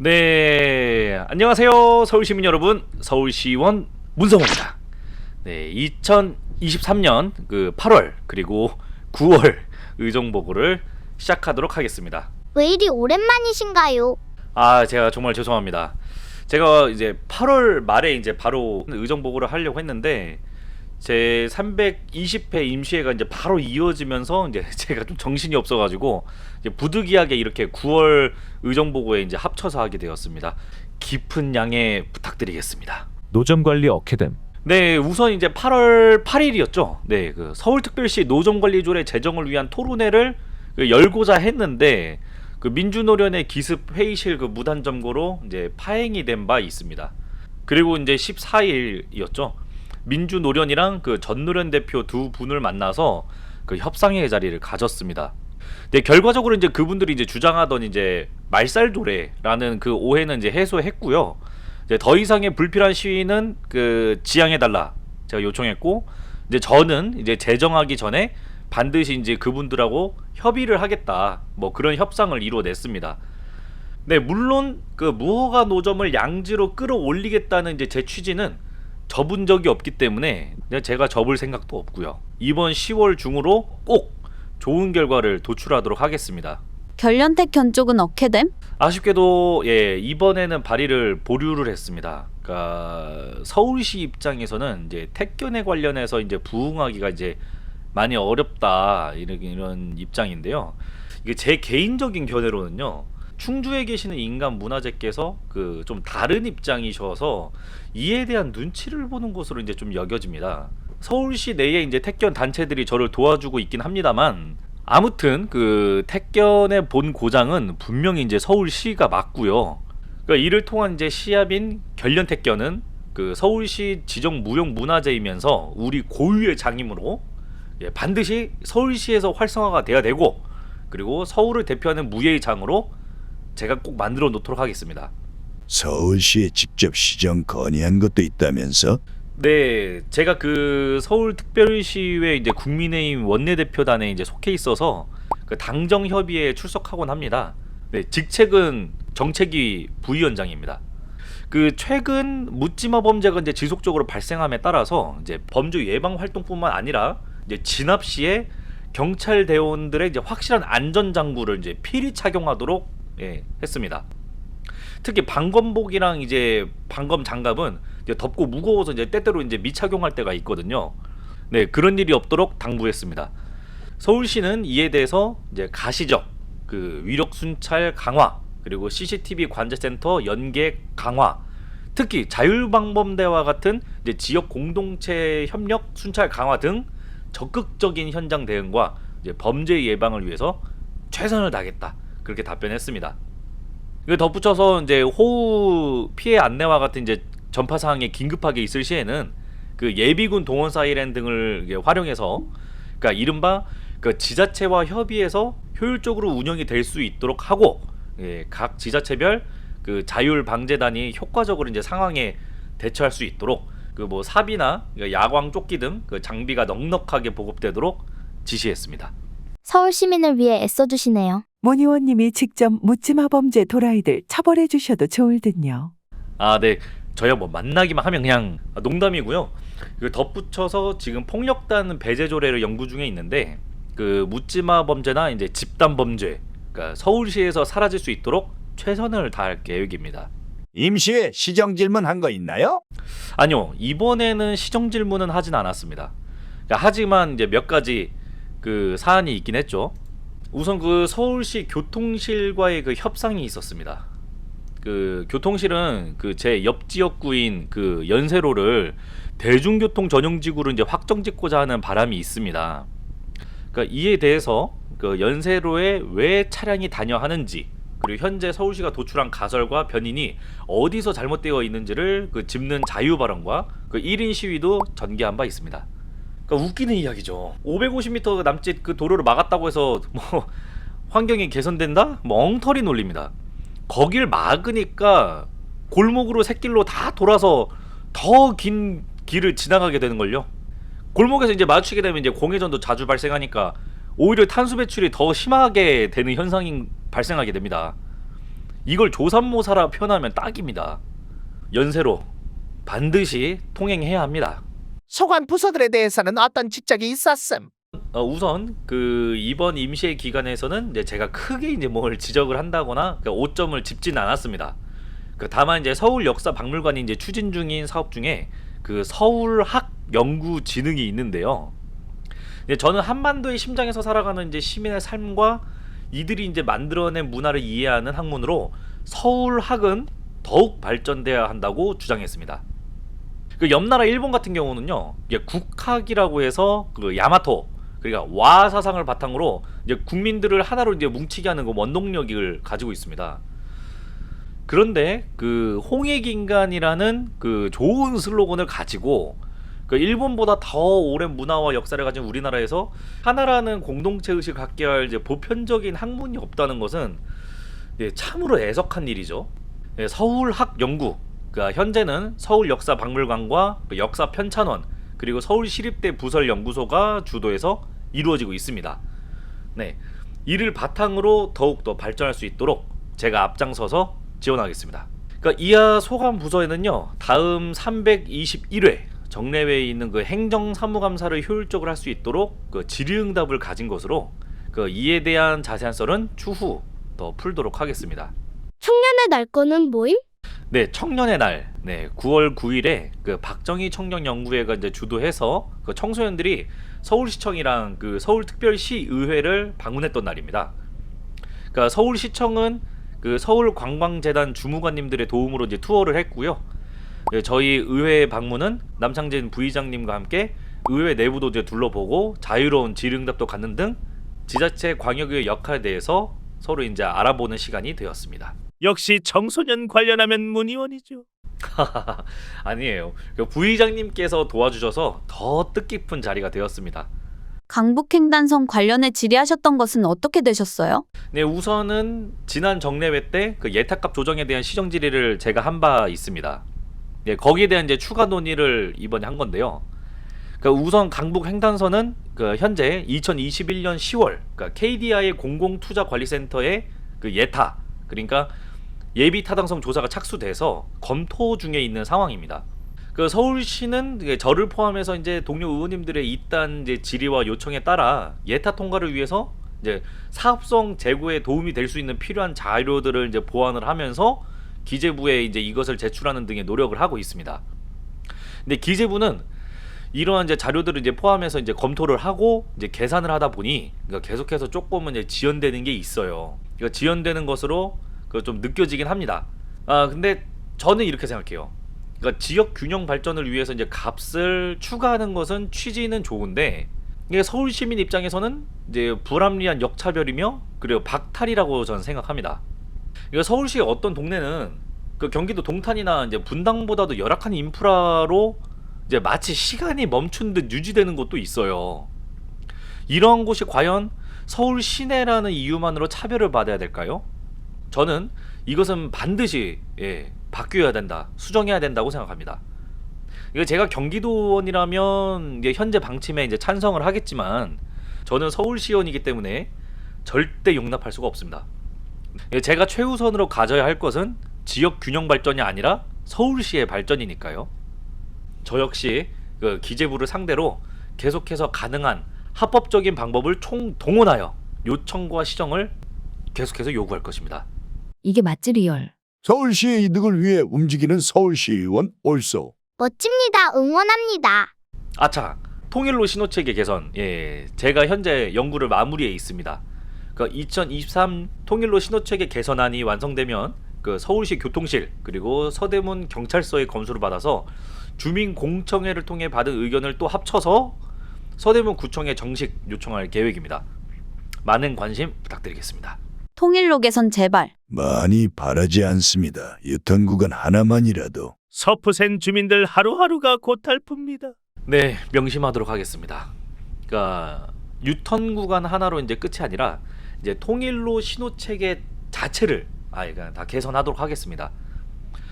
네, 안녕하세요. 서울시민 여러분, 서울시의원 문성호입니다. 네, 2023년 8월 그리고 9월 의정보고를 시작하도록 하겠습니다. 왜 이리 오랜만이신가요? 제가 정말 죄송합니다. 제가 이제 8월 말에 이제 바로 의정보고를 하려고 했는데 제 320회 임시회가 이제 바로 이어지면서 이제 제가 좀 정신이 없어가지고 이제 부득이하게 이렇게 9월 의정보고에 이제 합쳐서 하게 되었습니다. 깊은 양해 부탁드리겠습니다. 노점관리 어케뎀. 네, 우선 이제 8월 8일이었죠. 네, 그 서울특별시 노점관리조례 제정을 위한 토론회를 열고자 했는데 그 민주노련의 기습 회의실 그 무단 점거로 이제 파행이 된 바 있습니다. 그리고 이제 14일이었죠. 민주노련이랑 그 전노련 대표 두 분을 만나서 그 협상의 자리를 가졌습니다. 네, 결과적으로 이제 그분들이 이제 주장하던 이제 말살도래라는 그 오해는 이제 해소했고요. 이제 더 이상의 불필요한 시위는 그 지양해달라 제가 요청했고, 이제 저는 이제 제정하기 전에 반드시 이제 그분들하고 협의를 하겠다, 뭐 그런 협상을 이루어냈습니다. 네, 물론 그 무허가 노점을 양지로 끌어올리겠다는 이제 제 취지는 접은 적이 없기 때문에 제가 접을 생각도 없고요. 이번 10월 중으로 꼭 좋은 결과를 도출하도록 하겠습니다. 결련택 견쪽은 어케뎀? 아쉽게도 이번에는 발의를 보류를 했습니다. 그러니까 서울시 입장에서는 이제 택견에 관련해서 이제 부응하기가 이제 많이 어렵다 이런 입장인데요. 이게 제 개인적인 견해로는요, 충주에 계시는 인간 문화재께서 그 좀 다른 입장이셔서 이에 대한 눈치를 보는 것으로 이제 좀 여겨집니다. 서울시 내에 이제 택견 단체들이 저를 도와주고 있긴 합니다만, 아무튼 그 택견의 본 고장은 분명히 이제 서울시가 맞고요. 그러니까 이를 통한 이제 시합인 결련 택견은 그 서울시 지정 무형 문화재이면서 우리 고유의 장이므로 반드시 서울시에서 활성화가 돼야 되고, 그리고 서울을 대표하는 무예의 장으로 제가 꼭 만들어 놓도록 하겠습니다. 서울시에 직접 시정 건의한 것도 있다면서? 네, 제가 그 서울특별시의회 이제 국민의힘 원내대표단에 이제 속해 있어서 그 당정 협의회에 출석하곤 합니다. 네, 직책은 정책위 부위원장입니다. 그 최근 묻지마 범죄가 이제 지속적으로 발생함에 따라서 이제 범죄 예방 활동뿐만 아니라 이제 진압 시에 경찰 대원들의 이제 확실한 안전 장구를 이제 필히 착용하도록 했습니다. 특히 방검복이랑 이제 방검 장갑은 이제 덥고 무거워서 이제 때때로 이제 미착용할 때가 있거든요. 네, 그런 일이 없도록 당부했습니다. 서울시는 이에 대해서 이제 가시적 그 위력 순찰 강화, 그리고 CCTV 관제센터 연계 강화, 특히 자율방범대와 같은 이제 지역 공동체 협력 순찰 강화 등 적극적인 현장 대응과 이제 범죄 예방을 위해서 최선을 다하겠다, 그렇게 답변했습니다. 이거 덧붙여서 이제 호우 피해 안내와 같은 이제 전파 사항이 긴급하게 있을 시에는 그 예비군 동원 사이렌 등을 활용해서, 그러니까 이른바 그 지자체와 협의해서 효율적으로 운영이 될 수 있도록 하고, 각 지자체별 그 자율 방재단이 효과적으로 이제 상황에 대처할 수 있도록 그 뭐 사비나 야광 조끼 등 그 장비가 넉넉하게 보급되도록 지시했습니다. 서울 시민을 위해 애써주시네요. 문 의원님이 직접 묻지마 범죄 도라이들 처벌해 주셔도 좋을 듯요. 네, 저야 뭐 만나기만 하면 그냥 농담이고요. 그 덧붙여서 지금 폭력단 배제 조례를 연구 중에 있는데 그 묻지마 범죄나 이제 집단 범죄, 그러니까 서울시에서 사라질 수 있도록 최선을 다할 계획입니다. 임시회 시정 질문 한 거 있나요? 아니요, 이번에는 시정 질문은 하진 않았습니다. 하지만 이제 몇 가지 그 사안이 있긴 했죠. 우선 그 서울시 교통실과의 그 협상이 있었습니다. 그 교통실은 그 제 옆 지역구인 그 연세로를 대중교통 전용지구로 이제 확정짓고자 하는 바람이 있습니다. 그러니까 이에 대해서 그 연세로에 왜 차량이 다녀하는지, 그리고 현재 서울시가 도출한 가설과 변인이 어디서 잘못되어 있는지를 그 짚는 자유 발언과 그 1인 시위도 전개한 바 있습니다. 그러니까 웃기는 이야기죠. 550m 남짓 그 도로를 막았다고 해서 뭐 환경이 개선된다? 뭐 엉터리 논리입니다. 거길 막으니까 골목으로 샛길로 다 돌아서 더 긴 길을 지나가게 되는 걸요. 골목에서 이제 마주치게 되면 이제 공회전도 자주 발생하니까 오히려 탄소 배출이 더 심하게 되는 현상이 발생하게 됩니다. 이걸 조삼모사라 표현하면 딱입니다. 연세로 반드시 통행해야 합니다. 소관 부서들에 대해서는 어떤 직책이 있었음? 우선 그 이번 임시회 기간에서는 이제 제가 크게 이제 뭘 지적을 한다거나 그 오점을 짚지는 않았습니다. 그 다만 이제 서울역사박물관이 이제 추진 중인 사업 중에 그 서울학연구진흥이 있는데요. 저는 한반도의 심장에서 살아가는 이제 시민의 삶과 이들이 이제 만들어낸 문화를 이해하는 학문으로 서울학은 더욱 발전돼야 한다고 주장했습니다. 그 옆나라 일본 같은 경우는요, 이게 국학이라고 해서 그 야마토, 그러니까 와 사상을 바탕으로 이제 국민들을 하나로 이제 뭉치게 하는 그 원동력을 가지고 있습니다. 그런데 그 홍익인간이라는 그 좋은 슬로건을 가지고 그 일본보다 더 오랜 문화와 역사를 가진 우리나라에서 하나라는 공동체 의식을 갖게 할 이제 보편적인 학문이 없다는 것은 참으로 애석한 일이죠. 서울학연구, 그러니까 현재는 서울역사박물관과 역사편찬원 그리고 서울시립대 부설연구소가 주도해서 이루어지고 있습니다. 네, 이를 바탕으로 더욱더 발전할 수 있도록 제가 앞장서서 지원하겠습니다. 그러니까 이하 소관 부서에는요, 다음 321회 정례회에 있는 그 행정사무감사를 효율적으로 할 수 있도록 그 질의응답을 가진 것으로 그 이에 대한 자세한 썰은 추후 더 풀도록 하겠습니다. 청년의 날 거는 뭐임? 네, 청년의 날, 9월 9일에 그 박정희 청년연구회가 이제 주도해서 그 청소년들이 서울시청이랑 그 서울특별시의회를 방문했던 날입니다. 그러니까 서울시청은 그 서울관광재단 주무관님들의 도움으로 이제 투어를 했고요. 저희 의회 방문은 남창진 부의장님과 함께 의회 내부도 이제 둘러보고 자유로운 질의응답도 갖는 등 지자체 광역의 역할에 대해서 서로 이제 알아보는 시간이 되었습니다. 역시 청소년 관련하면 문의원이죠. 아니에요. 그 부의장님께서 도와주셔서 더 뜻깊은 자리가 되었습니다. 강북횡단선 관련해 질의하셨던 것은 어떻게 되셨어요? 네, 우선은 지난 정례회 때 그 예탁값 조정에 대한 시정 질의를 제가 한 바 있습니다. 네, 거기에 대한 이제 추가 논의를 이번에 한 건데요. 그 우선 강북횡단선은 그 현재 2021년 10월 그러니까 KDI 공공투자관리센터의 그 예타, 그러니까 예비 타당성 조사가 착수돼서 검토 중에 있는 상황입니다. 그 서울시는 저를 포함해서 이제 동료 의원님들의 이딴 이제 질의와 요청에 따라 예타 통과를 위해서 이제 사업성 제고에 도움이 될 수 있는 필요한 자료들을 이제 보완을 하면서 기재부에 이제 이것을 제출하는 등의 노력을 하고 있습니다. 근데 기재부는 이러한 이제 자료들을 이제 포함해서 이제 검토를 하고 이제 계산을 하다 보니 그러니까 계속해서 조금은 이제 지연되는 게 있어요. 그러니까 지연되는 것으로 그 좀 느껴지긴 합니다. 근데 저는 이렇게 생각해요. 그러니까 지역 균형 발전을 위해서 이제 값을 추가하는 것은 취지는 좋은데 이게 서울 시민 입장에서는 이제 불합리한 역차별이며 그리고 박탈이라고 저는 생각합니다. 그러니까 서울시의 어떤 동네는 그 경기도 동탄이나 이제 분당보다도 열악한 인프라로 이제 마치 시간이 멈춘 듯 유지되는 곳도 있어요. 이러한 곳이 과연 서울 시내라는 이유만으로 차별을 받아야 될까요? 저는 이것은 반드시 바뀌어야 된다, 수정해야 된다고 생각합니다. 이거 제가 경기도원이라면 이게 현재 방침에 이제 찬성을 하겠지만 저는 서울시의원이기 때문에 절대 용납할 수가 없습니다. 제가 최우선으로 가져야 할 것은 지역 균형 발전이 아니라 서울시의 발전이니까요. 저 역시 그 기재부를 상대로 계속해서 가능한 합법적인 방법을 총동원하여 요청과 시정을 계속해서 요구할 것입니다. 이게 맞지 리얼. 서울시의 이득을 위해 움직이는 서울시의원 옳소. 멋집니다. 응원합니다. 아차, 통일로 신호체계 개선. 제가 현재 연구를 마무리해 있습니다. 그 2023 통일로 신호체계 개선안이 완성되면 그 서울시 교통실 그리고 서대문 경찰서의 검수를 받아서 주민 공청회를 통해 받은 의견을 또 합쳐서 서대문 구청에 정식 요청할 계획입니다. 많은 관심 부탁드리겠습니다. 통일로 개선 제발. 많이 바라지 않습니다. 유턴 구간 하나만이라도. 서푸센 주민들 하루하루가 고달픕니다. 네, 명심하도록 하겠습니다. 그러니까 유턴 구간 하나로 이제 끝이 아니라 이제 통일로 신호체계 자체를 그냥 다 개선하도록 하겠습니다.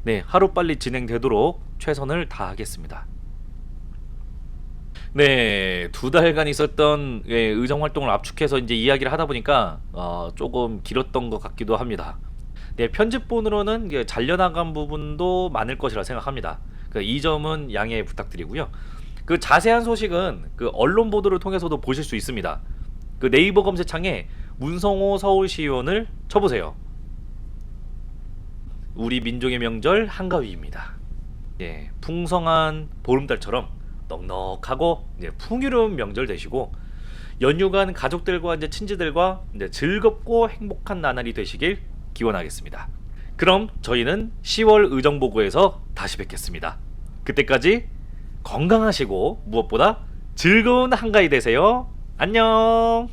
네, 하루빨리 진행되도록 최선을 다하겠습니다. 네, 2달간 있었던 의정 활동을 압축해서 이제 이야기를 하다 보니까 조금 길었던 것 같기도 합니다. 네, 편집본으로는 이게 잘려나간 부분도 많을 것이라 생각합니다. 이 점은 양해 부탁드리고요. 그 자세한 소식은 그 언론 보도를 통해서도 보실 수 있습니다. 그 네이버 검색창에 문성호 서울시의원을 쳐보세요. 우리 민족의 명절 한가위입니다. 예, 풍성한 보름달처럼 넉넉하고 이제 풍요로운 명절 되시고 연휴간 가족들과 이제 친지들과 이제 즐겁고 행복한 나날이 되시길 기원하겠습니다. 그럼 저희는 10월 의정보고에서 다시 뵙겠습니다. 그때까지 건강하시고 무엇보다 즐거운 한가위 되세요. 안녕.